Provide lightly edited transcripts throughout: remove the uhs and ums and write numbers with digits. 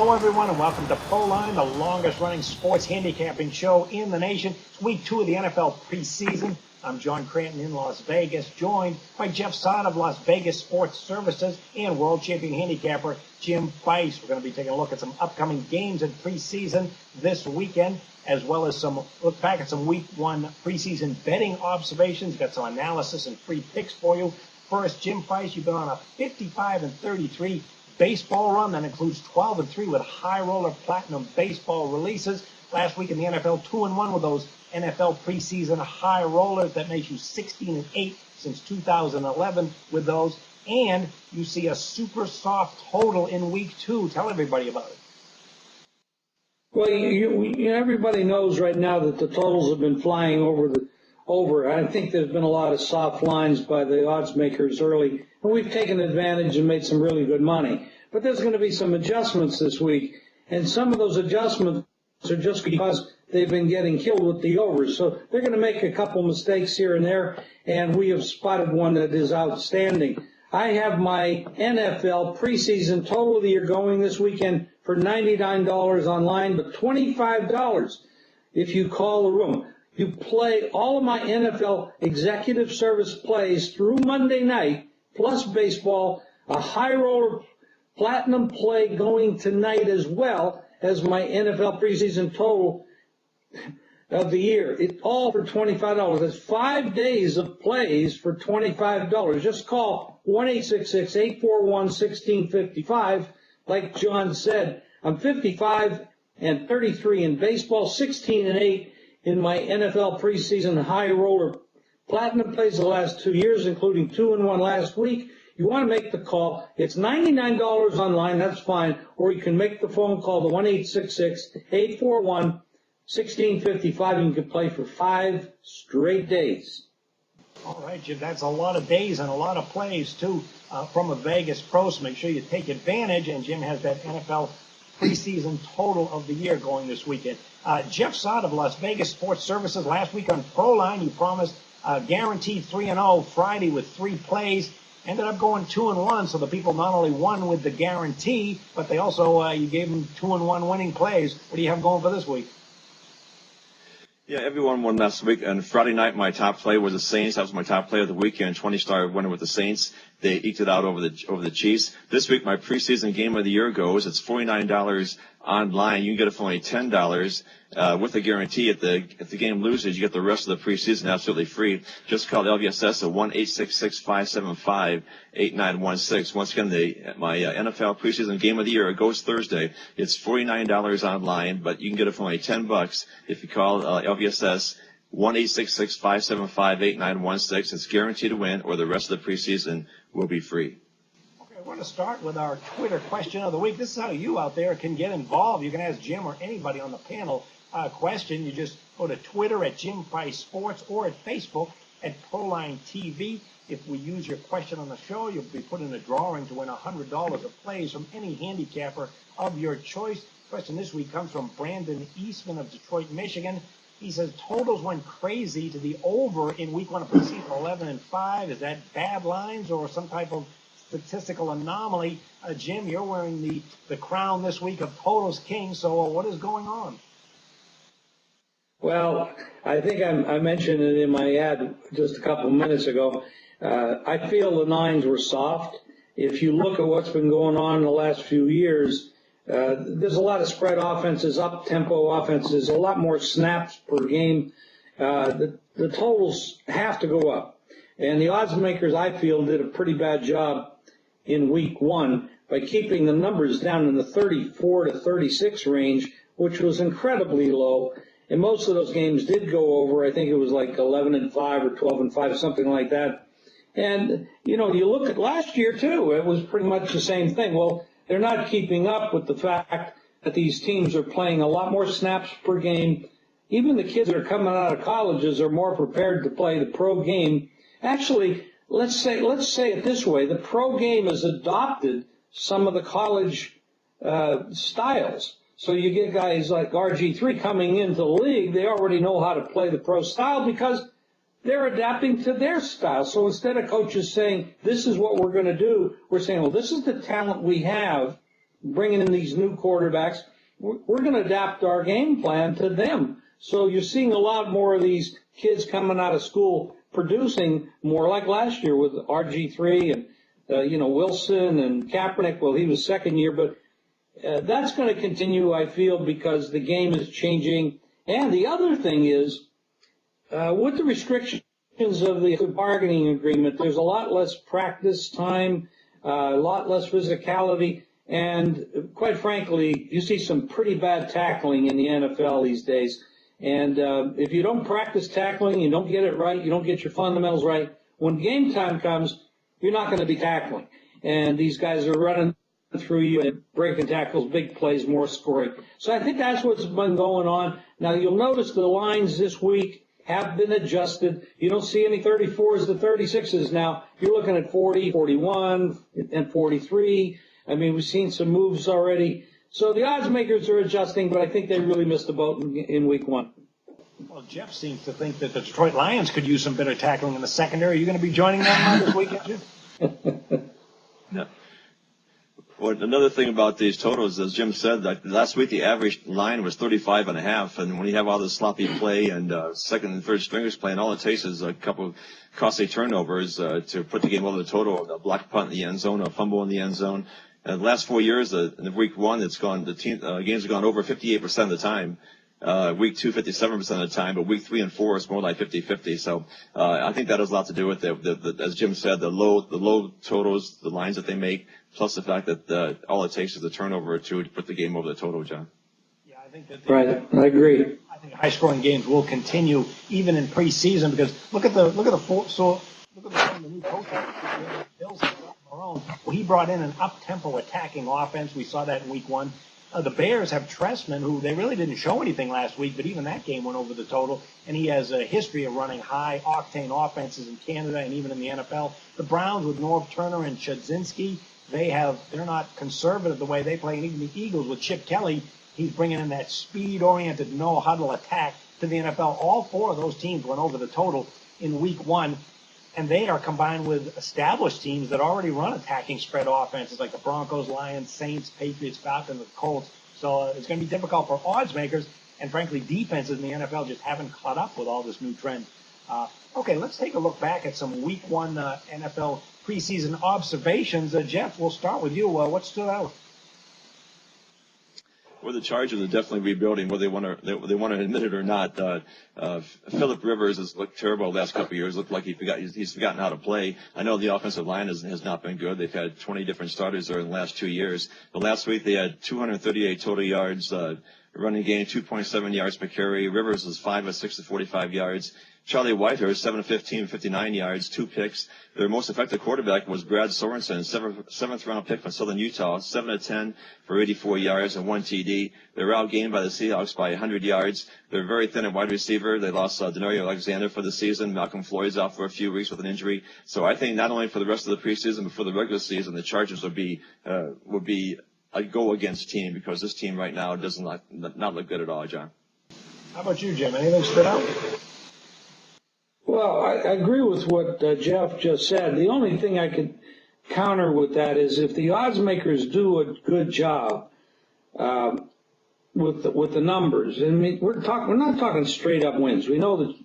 Hello, everyone, and welcome to Proline, the longest-running sports handicapping show in the nation. It's week 2 of the NFL preseason. I'm John Cranton in Las Vegas, joined by Jeff Saad of Las Vegas Sports Services and world champion handicapper Jim Feist. We're going to be taking a look at some upcoming games in preseason this weekend, as well as some look back at some week 1 preseason betting observations. Got some analysis and free picks for you. First, Jim Feist, you've been on a 55-33 baseball run that includes 12-3 with high roller platinum baseball releases. Last week in the NFL, 2-1 with those NFL preseason high rollers. That makes you 16-8 since 2011 with those. And you see a super soft total in week 2. Tell everybody about it. Well, everybody knows right now that the totals have been flying over. I think there's been a lot of soft lines by the odds makers early, and we've taken advantage and made some really good money. But there's going to be some adjustments this week, and some of those adjustments are just because they've been getting killed with the overs. So they're going to make a couple mistakes here and there, and we have spotted one that is outstanding. I have my NFL preseason total of the year going this weekend for $99 online, but $25 if you call the room. You play all of my NFL executive service plays through Monday night, plus baseball, a high roller platinum play going tonight, as well as my NFL preseason total of the year. It's all for $25. That's 5 days of plays for $25. Just call 1-866-841-1655. Like John said, I'm 55-33 in baseball, 16-8 in my NFL preseason high roller platinum plays the last 2 years, including 2-1 last week. You want to make the call. It's $99 online. That's fine. Or you can make the phone call to 1-866-841-1655, and you can play for 5 straight days. All right, Jim, that's a lot of days and a lot of plays, too, from a Vegas pro, so make sure you take advantage. And Jim has that NFL preseason total of the year going this weekend. Jeff Saad of Las Vegas Sports Services, last week on Proline, you promised guaranteed 3-0 Friday with 3 plays. Ended up going 2-1, so the people not only won with the guarantee, but they also, you gave them 2-1 winning plays. What do you have going for this week? Yeah, everyone won last week. And Friday night, my top play was the Saints. That was my top play of the weekend. 20-star winner with the Saints. They eked it out over the Chiefs. This week, my preseason game of the year goes. It's $49 online. You can get it for only $10 with a guarantee. If the game loses, you get the rest of the preseason absolutely free. Just call L.V.S. at 1-866-575-8916. Once again, my NFL preseason game of the year, it goes Thursday. It's $49 online, but you can get it for only $10 if you call L.V.S. 1-866-575-8916. It's guaranteed to win, or the rest of the preseason will be free. Okay, we're going to start with our Twitter question of the week. This is how you out there can get involved. You can ask Jim or anybody on the panel a question. You just go to Twitter at Jim Feist Sports or at Facebook at Proline TV. If we use your question on the show, you'll be put in a drawing to win $100 of plays from any handicapper of your choice. The question this week comes from Brandon Eastman of Detroit, Michigan. He says totals went crazy to the over in week 1 of preseason, 11-5. Is that bad lines or some type of statistical anomaly? Jim, you're wearing the crown this week of totals king. So what is going on? Well, I think I mentioned it in my ad just a couple of minutes ago. I feel the lines were soft. If you look at what's been going on in the last few years, there's a lot of spread offenses, up-tempo offenses, a lot more snaps per game. The totals have to go up. And the odds makers, I feel, did a pretty bad job in week 1 by keeping the numbers down in the 34 to 36 range, which was incredibly low. And most of those games did go over. I think it was like 11-5 or 12-5, something like that. And, you look at last year, too. It was pretty much the same thing. Well, they're not keeping up with the fact that these teams are playing a lot more snaps per game. Even the kids that are coming out of colleges are more prepared to play the pro game. Actually, let's say it this way. The pro game has adopted some of the college styles. So you get guys like RG3 coming into the league. They already know how to play the pro style because they're adapting to their style. So instead of coaches saying, this is what we're going to do, we're saying, well, this is the talent we have. bringing in these new quarterbacks, we're going to adapt our game plan to them. So you're seeing a lot more of these kids coming out of school producing more like last year with RG3 and, Wilson and Kaepernick. Well, he was second year, but that's going to continue, I feel, because the game is changing. And the other thing is, with the restrictions of the bargaining agreement, there's a lot less practice time, a lot less physicality, and quite frankly, you see some pretty bad tackling in the NFL these days. And if you don't practice tackling, you don't get it right, you don't get your fundamentals right, when game time comes, you're not going to be tackling. And these guys are running through you and breaking tackles, big plays, more scoring. So I think that's what's been going on. Now, you'll notice the lines this week have been adjusted. You don't see any 34s to 36s now. You're looking at 40, 41, and 43. I mean, we've seen some moves already. So the odds makers are adjusting, but I think they really missed the boat in week one. Well, Jeff seems to think that the Detroit Lions could use some better tackling in the secondary. Are you going to be joining them this weekend, Jeff? No. Well, another thing about these totals, as Jim said, like last week the average line was 35.5, and when you have all this sloppy play and second and third stringers playing, all it takes is a couple of costly turnovers to put the game over the total. A block punt in the end zone, a fumble in the end zone. And the last 4 years, in week one, games have gone over 58% of the time. Week 2, 57% of the time, but week 3 and 4 is more like 50-50. So I think that has a lot to do with as Jim said, the low totals, the lines that they make, plus the fact that all it takes is a turnover or two to put the game over the total, John. Yeah, I think that. Right, I agree. I think high-scoring games will continue even in preseason because look at the new coach. Bills Well, he brought in an up-tempo attacking offense. We saw that in week one. The Bears have Trestman, who they really didn't show anything last week, but even that game went over the total. And he has a history of running high-octane offenses in Canada and even in the NFL. The Browns with Norv Turner and Chudzinski, they're not conservative the way they play. And even the Eagles with Chip Kelly, he's bringing in that speed-oriented, no-huddle attack to the NFL. All four of those teams went over the total in week one. And they are combined with established teams that already run attacking spread offenses like the Broncos, Lions, Saints, Patriots, Falcons, and Colts. So it's going to be difficult for odds makers. And frankly, defenses in the NFL just haven't caught up with all this new trend. Okay, let's take a look back at some week one NFL preseason observations. Jeff, we'll start with you. What stood out? Well, the Chargers are definitely rebuilding, whether they want to admit it or not. Phillip Rivers has looked terrible the last couple of years. Looked like he's forgotten how to play. I know the offensive line has not been good. They've had 20 different starters there in the last 2 years. But last week they had 238 total yards. Running game 2.7 yards per carry. Rivers was 5 of 6 to 45 yards. Charlie Whitehurst, 7 of 15, 59 yards, 2 picks. Their most effective quarterback was Brad Sorensen, seventh round pick from Southern Utah, 7 of 10 for 84 yards and 1 TD. They were outgained by the Seahawks by 100 yards. They're very thin at wide receiver. They lost Denario Alexander for the season. Malcolm Floyd's out for a few weeks with an injury. So I think not only for the rest of the preseason, but for the regular season, the Chargers would be a go-against team because this team right now does not look good at all, John. How about you, Jim? Anything stood out? Well, I agree with what Jeff just said. The only thing I could counter with that is if the odds makers do a good job with the numbers. I mean, we're not talking straight up wins. We know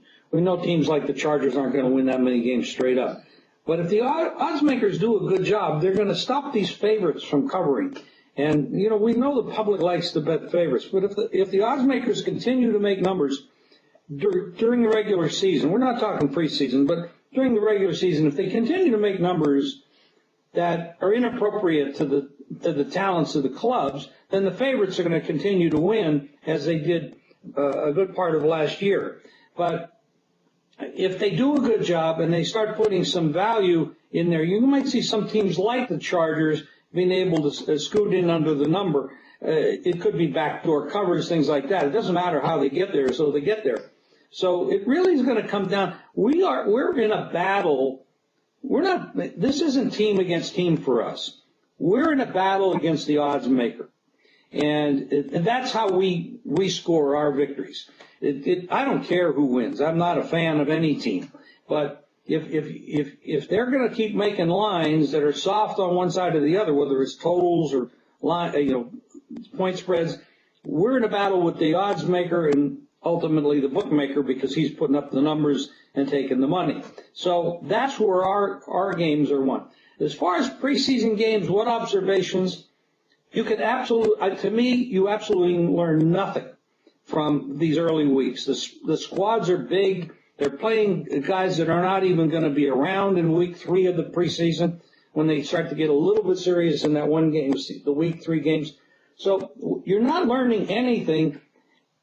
teams like the Chargers aren't going to win that many games straight up. But if the odds makers do a good job, they're going to stop these favorites from covering. And we know the public likes to bet favorites. But if the odds makers continue to make numbers during the regular season, we're not talking preseason, but during the regular season, if they continue to make numbers that are inappropriate to the talents of the clubs, then the favorites are going to continue to win as they did a good part of last year. But if they do a good job and they start putting some value in there, you might see some teams like the Chargers being able to scoot in under the number. It could be backdoor covers, things like that. It doesn't matter how they get there, so they get there. So it really is going to come down. We're in a battle. This isn't team against team for us. We're in a battle against the odds maker. And that's how we score our victories. I don't care who wins. I'm not a fan of any team. But if they're going to keep making lines that are soft on one side or the other, whether it's totals point spreads. We're in a battle with the odds maker and ultimately the bookmaker because he's putting up the numbers and taking the money. So that's where our games are won. As far as preseason games, what observations? You could to me, you absolutely learn nothing from these early weeks. The squads are big. They're playing guys that are not even going to be around in week 3 of the preseason when they start to get a little bit serious in that one game, the week 3 games. So you're not learning anything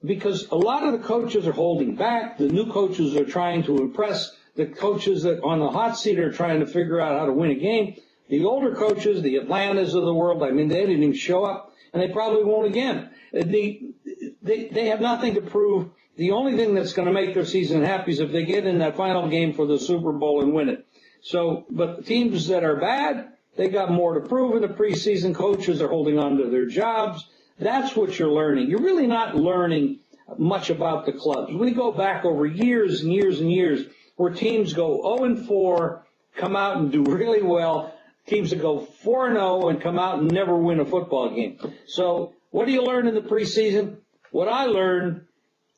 because a lot of the coaches are holding back. The new coaches are trying to impress the coaches that on the hot seat are trying to figure out how to win a game. The older coaches, the Atlantas of the world, I mean, they didn't even show up, and they probably won't again. They have nothing to prove. The only thing that's going to make their season happy is if they get in that final game for the Super Bowl and win it. So, but the teams that are bad, they got more to prove in the preseason. Coaches are holding on to their jobs. That's what you're learning. You're really not learning much about the clubs. We go back over years and years and years where teams go 0-4, come out and do really well. Teams that go 4-0 and come out and never win a football game. So what do you learn in the preseason? What I learned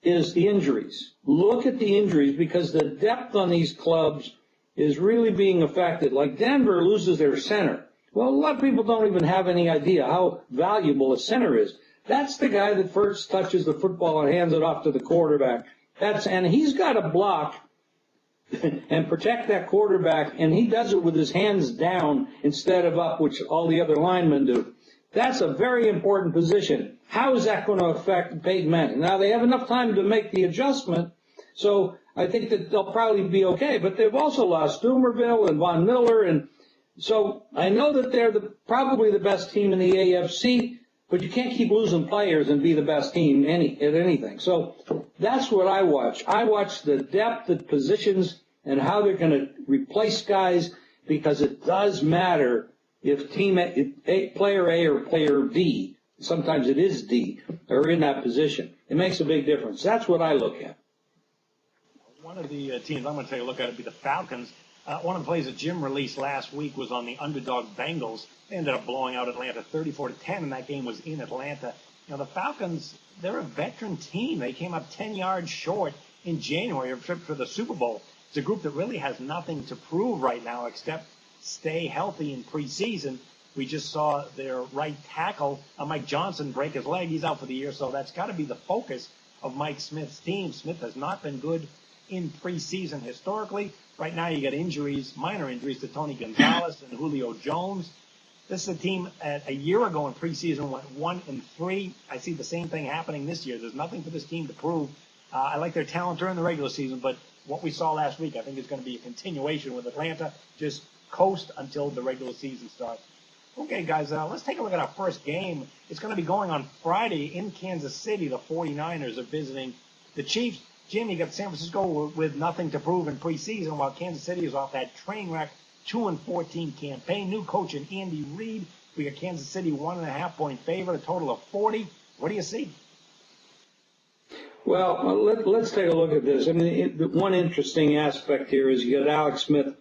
is the injuries. Look at the injuries because the depth on these clubs is really being affected. Like Denver loses their center. Well, a lot of people don't even have any idea how valuable a center is. That's the guy that first touches the football and hands it off to the quarterback. And he's got to block and protect that quarterback, and he does it with his hands down instead of up, which all the other linemen do. That's a very important position. How is that going to affect Peyton Manning? Now, they have enough time to make the adjustment, so I think that they'll probably be okay. But they've also lost Doomerville and Von Miller, and so I know that they're probably the best team in the AFC, but you can't keep losing players and be the best team at anything. So that's what I watch. I watch the depth of positions and how they're going to replace guys because it does matter if player A or player D, sometimes it is D, are in that position. It makes a big difference. That's what I look at. One of the teams I'm going to take a look at would be the Falcons. One of the plays that Jim released last week was on the underdog Bengals. They ended up blowing out Atlanta 34-10, and that game was in Atlanta. You know, the Falcons, they're a veteran team. They came up 10 yards short in January for the Super Bowl. It's a group that really has nothing to prove right now except stay healthy in preseason. We just saw their right tackle, Mike Johnson, break his leg. He's out for the year, so that's got to be the focus of Mike Smith's team. Smith has not been good in preseason historically. Right now you got injuries, minor injuries to Tony Gonzalez and Julio Jones. This is a team a year ago in preseason went 1-3. I see the same thing happening this year. There's nothing for this team to prove. I like their talent during the regular season, but what we saw last week, I think is going to be a continuation with Atlanta. Just coast until the regular season starts. Okay, guys, let's take a look at our first game. It's going to be going on Friday in Kansas City. The 49ers are visiting the Chiefs. Jim, you got San Francisco with nothing to prove in preseason, while Kansas City is off that train wreck 2-14 campaign. New coach in Andy Reid. We got Kansas City 1.5-point favorite, a total of 40. What do you see? Well, let's take a look at this. I mean, one interesting aspect here is you got Alex Smith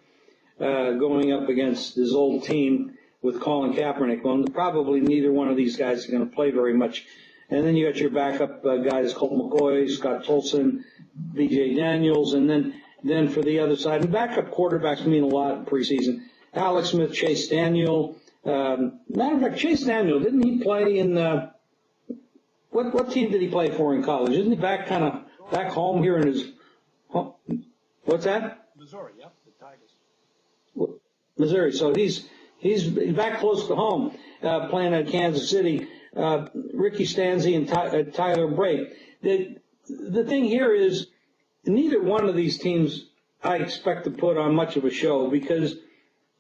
going up against his old team with Colin Kaepernick. Well, probably neither one of these guys is going to play very much. And then you got your backup guys, Colt McCoy, Scott Tolson, B.J. Daniels, and then for the other side, and backup quarterbacks mean a lot in preseason. Alex Smith, Chase Daniel. Matter of fact, Chase Daniel, didn't he play in what team did he play for in college? Isn't he back home here in his home? What's that? Missouri, yep, the Tigers. Missouri. So he's back close to home, playing at Kansas City. Ricky Stanzi and Tyler Bray. The thing here is neither one of these teams I expect to put on much of a show because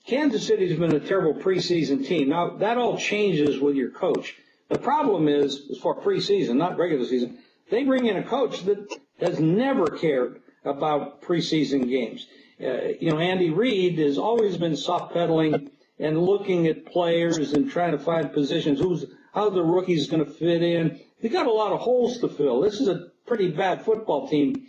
Kansas City's been a terrible preseason team. Now, that all changes with your coach. The problem is, as far as preseason, not regular season, they bring in a coach that has never cared about preseason games. Andy Reid has always been soft pedaling and looking at players and trying to find positions, how the rookie's going to fit in. They got a lot of holes to fill. This is a pretty bad football team.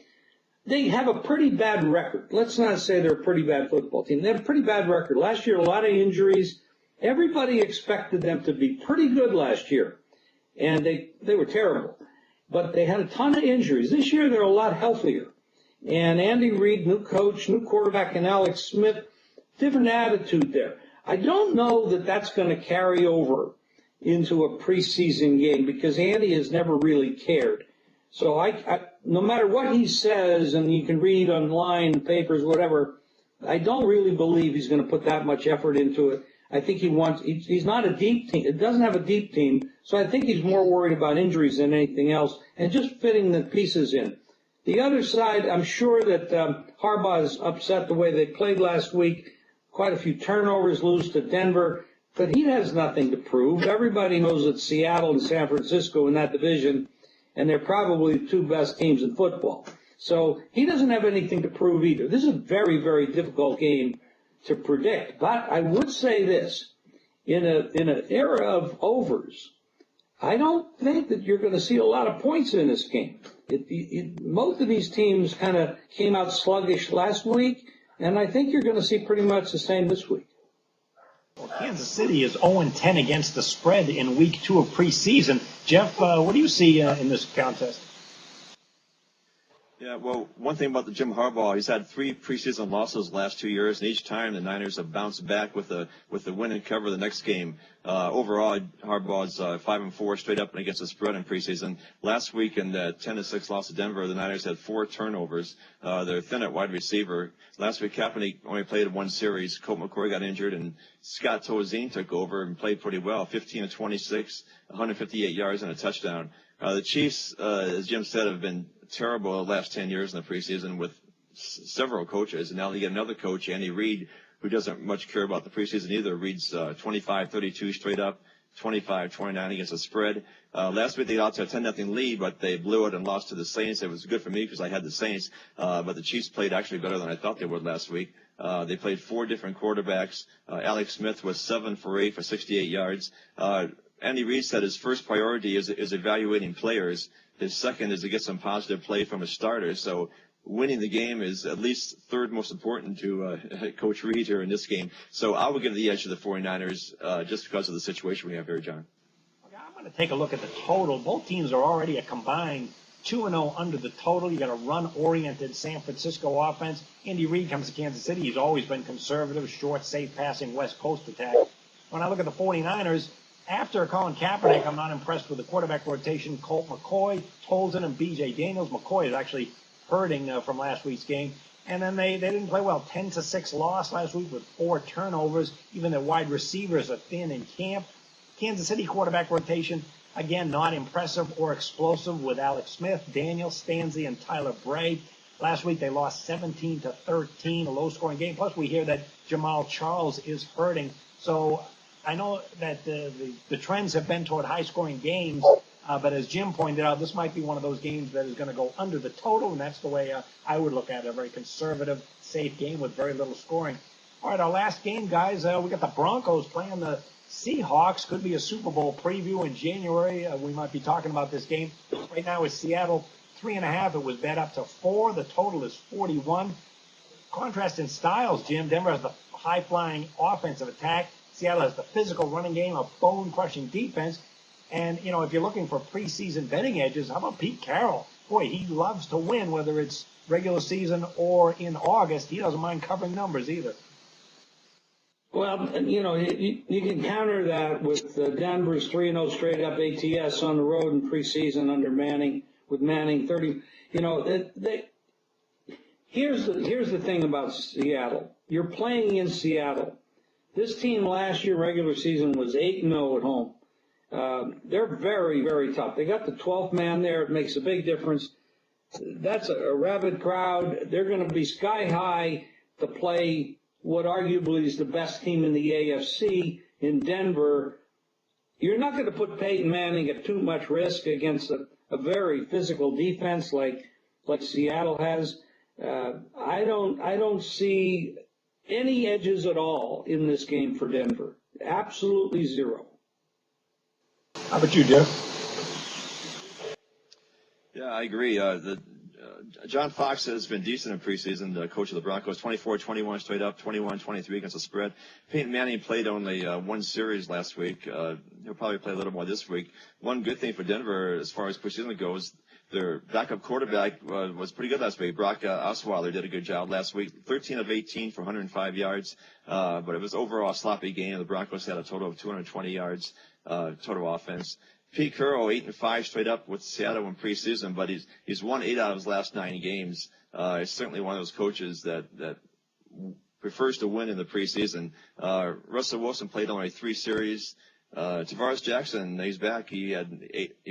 They have a pretty bad record. Let's not say they're a pretty bad football team. They have a pretty bad record. Last year, a lot of injuries. Everybody expected them to be pretty good last year, and they were terrible. But they had a ton of injuries. This year, they're a lot healthier. And Andy Reid, new coach, new quarterback, and Alex Smith, different attitude there. I don't know that that's going to carry over into a preseason game because Andy has never really cared. So no matter what he says, and you can read online, papers, whatever, I don't really believe he's going to put that much effort into it. I think he's not a deep team. It doesn't have a deep team, so I think he's more worried about injuries than anything else and just fitting the pieces in. The other side, I'm sure that Harbaugh is upset the way they played last week. Quite a few turnovers, lose to Denver, but he has nothing to prove. Everybody knows that Seattle and San Francisco in that division, and they're probably the two best teams in football. So he doesn't have anything to prove either. This is a very, very difficult game to predict. But I would say this, in an era of overs, I don't think that you're going to see a lot of points in this game. Most of these teams kind of came out sluggish last week, and I think you're going to see pretty much the same this week. Well, Kansas City is 0-10 against the spread in week 2 of preseason. Jeff, what do you see in this contest? Yeah, well, one thing about the Jim Harbaugh, he's had 3 preseason losses the last 2 years, and each time the Niners have bounced back with the win and cover the next game. Overall, Harbaugh's 5-4 straight up and against the spread in preseason. Last week in the 10-6 loss to Denver, the Niners had 4 turnovers. They're thin at wide receiver. Last week, Kaepernick only played 1 series. Colt McCoy got injured, and Scott Tozine took over and played pretty well, 15-26, 158 yards and a touchdown. The Chiefs, as Jim said, have been terrible the last 10 years in the preseason with several coaches, and now they get another coach, Andy Reid, who doesn't much care about the preseason either. Reid's 25-32 straight up, 25-29 against the spread. Last week they got to a 10-0 lead, but they blew it and lost to the Saints. It was good for me because I had the Saints, but the Chiefs played actually better than I thought they would last week. They played 4 different quarterbacks. Alex Smith was 7 for 8 for 68 yards. Andy Reid said his first priority is evaluating players. His second is to get some positive play from his starters. So winning the game is at least third most important to Coach Reid here in this game. So I would give the edge to the 49ers just because of the situation we have here, John. Okay, I'm going to take a look at the total. Both teams are already a combined 2-0 under the total. You got a run-oriented San Francisco offense. Andy Reid comes to Kansas City. He's always been conservative, short, safe passing West Coast attack. When I look at the 49ers, after Colin Kaepernick, I'm not impressed with the quarterback rotation. Colt McCoy, Tolson, and B.J. Daniels. McCoy is actually hurting from last week's game. And then they didn't play well. 10-6 loss last week with 4 turnovers. Even their wide receivers are thin in camp. Kansas City quarterback rotation, again, not impressive or explosive with Alex Smith, Daniel Stanzi, and Tyler Bray. Last week they lost 17-13, a low-scoring game. Plus we hear that Jamal Charles is hurting. So I know that the trends have been toward high-scoring games, but as Jim pointed out, this might be one of those games that is going to go under the total, and that's the way I would look at it, a very conservative, safe game with very little scoring. All right, our last game, guys, we got the Broncos playing the Seahawks. Could be a Super Bowl preview in January. We might be talking about this game. Right now it's Seattle 3.5. It was bet up to 4. The total is 41. Contrast in styles, Jim. Denver has the high-flying offensive attack. Seattle has the physical running game, a bone-crushing defense. And, you know, if you're looking for preseason betting edges, how about Pete Carroll? Boy, he loves to win, whether it's regular season or in August. He doesn't mind covering numbers either. Well, you know, you can counter that with Denver's 3-0 straight-up ATS on the road in preseason under Manning, with Manning 30. You know, here's the thing about Seattle. You're playing in Seattle. This team last year, regular season, was 8-0 at home. They're very, very tough. They got the 12th man there. It makes a big difference. That's a rabid crowd. They're going to be sky high to play what arguably is the best team in the AFC in Denver. You're not going to put Peyton Manning at too much risk against a very physical defense like Seattle has. I don't see any edges at all in this game for Denver. Absolutely zero. How about you, Jeff? Yeah, I agree. The John Fox has been decent in preseason, the coach of the Broncos, 24-21 straight up, 21-23 against the spread. Peyton Manning played only one series last week. He'll probably play a little more this week. One good thing for Denver as far as preseason goes, their backup quarterback was pretty good last week. Brock Osweiler did a good job last week, 13 of 18 for 105 yards, but it was overall a sloppy game. The Broncos had a total of 220 yards total offense. Pete Carroll, 8-5 straight up with Seattle in preseason, but he's won 8 out of his last 9 games. He's certainly one of those coaches that prefers to win in the preseason. Russell Wilson played only 3 series. Tavares Jackson, he's back. He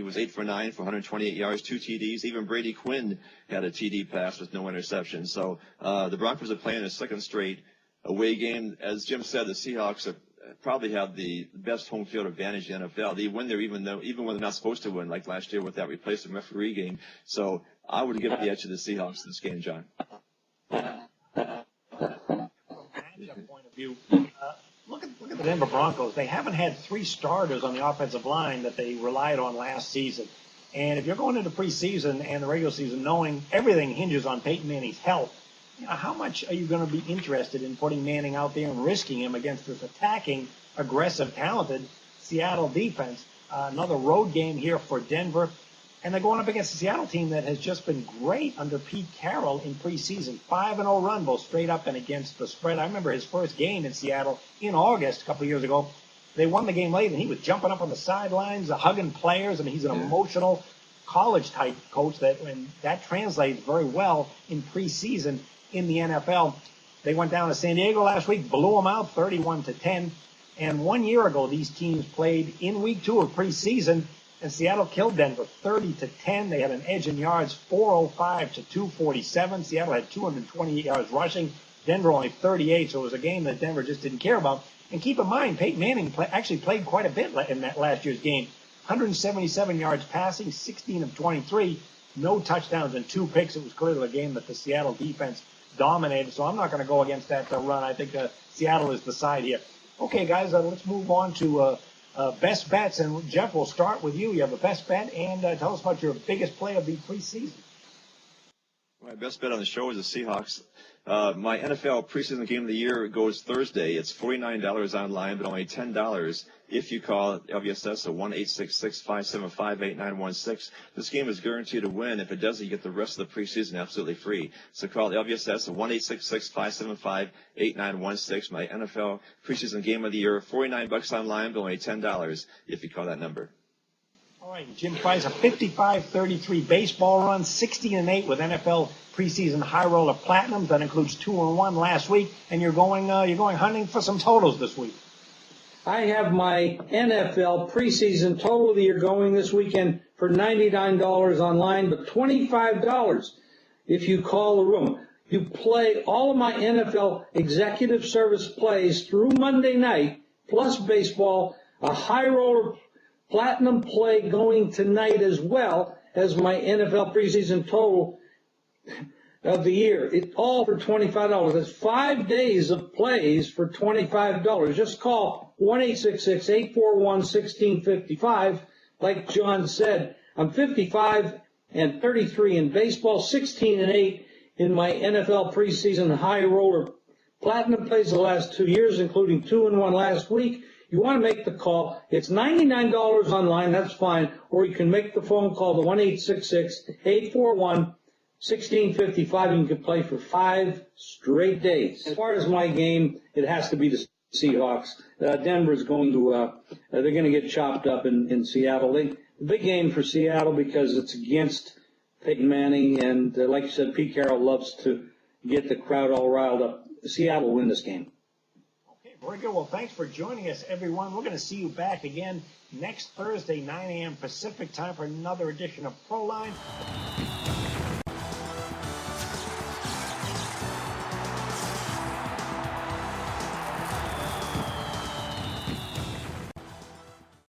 was 8 for 9 for 128 yards, 2 TDs. Even Brady Quinn had a TD pass with no interception. So the Broncos are playing a second straight away game. As Jim said, the Seahawks probably have the best home field advantage in the NFL. They win there even when they're not supposed to win, like last year with that replacement referee game. So I would give the edge to the Seahawks in this game, John. From a matchup point of view, look at the Denver Broncos. They haven't had 3 starters on the offensive line that they relied on last season. And if you're going into preseason and the regular season knowing everything hinges on Peyton Manning's health, how much are you going to be interested in putting Manning out there and risking him against this attacking, aggressive, talented Seattle defense? Another road game here for Denver. And they're going up against a Seattle team that has just been great under Pete Carroll in preseason. 5-0 run, both straight up and against the spread. I remember his first game in Seattle in August a couple of years ago. They won the game late, and he was jumping up on the sidelines, hugging players. I mean, he's an emotional college-type coach, and that translates very well in preseason in the NFL. They went down to San Diego last week, blew them out 31-10. And 1 year ago, these teams played in week 2 of preseason, and Seattle killed Denver 30-10. They had an edge in yards, 405 to 247. Seattle had 228 yards rushing. Denver only 38, so it was a game that Denver just didn't care about. And keep in mind, Peyton Manning actually played quite a bit in that last year's game. 177 yards passing, 16 of 23, no touchdowns and 2 picks. It was clearly a game that the Seattle defense dominated, so I'm not going to go against that run. I think Seattle is the side here. Okay, guys, let's move on to best bets. And, Jeff, we'll start with you. You have a best bet, and tell us about your biggest play of the preseason. My best bet on the show is the Seahawks. My NFL preseason game of the year goes Thursday. It's $49 online, but only $10 if you call L.V.S.S. at 1-866-575-8916. This game is guaranteed to win. If it doesn't, you get the rest of the preseason absolutely free. So call L.V.S.S. at 1-866-575-8916. My NFL preseason game of the year, $49 online, but only $10 if you call that number. All right, Jim Price, a 55-33 baseball run, 16-8 with NFL preseason high roller platinums. That includes 2-1 last week, and you're going hunting for some totals this week. I have my NFL preseason total of the year going this weekend for $99 online, but $25 if you call the room. You play all of my NFL executive service plays through Monday night, plus baseball, a high roller platinum play going tonight as well as my NFL preseason total of the year. It's all for $25. That's 5 days of plays for $25. Just call 1-866-841-1655. Like John said, I'm 55 and 33 in baseball, 16-8 in my NFL preseason high roller platinum plays the last 2 years, including 2-1 last week. You want to make the call. It's $99 online. That's fine. Or you can make the phone call to 1-866-841-1655, and you can play for 5 straight days. As far as my game, it has to be the Seahawks. Denver's going to, they're going to get chopped up in Seattle. The big game for Seattle because it's against Peyton Manning, and like you said, Pete Carroll loves to get the crowd all riled up. Seattle will win this game. Very good. Well, thanks for joining us, everyone. We're going to see you back again next Thursday, 9 a.m. Pacific time for another edition of Proline.